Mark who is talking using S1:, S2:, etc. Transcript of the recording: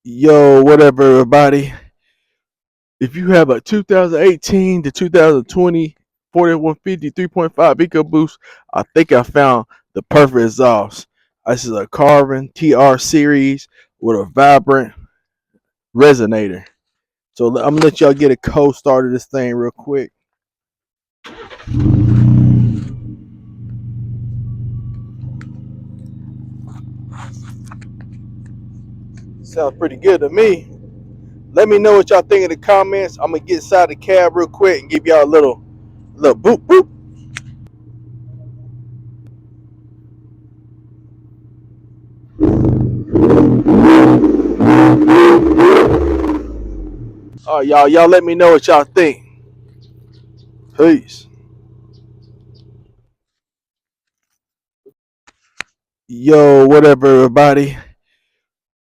S1: Yo, whatever, everybody. If you have a 2018 to 2020 4150 3.5 EcoBoost, I think I found the perfect exhaust. This is a Carven TR series with a vibrant resonator. So I'm gonna let y'all get a cold start of this thing real quick. Sounds pretty good to me. Let me know what y'all think in the comments. I'm gonna get inside the cab real quick and give y'all a little boop boop. All right, y'all let me know what y'all think. Peace. Yo, whatever, everybody.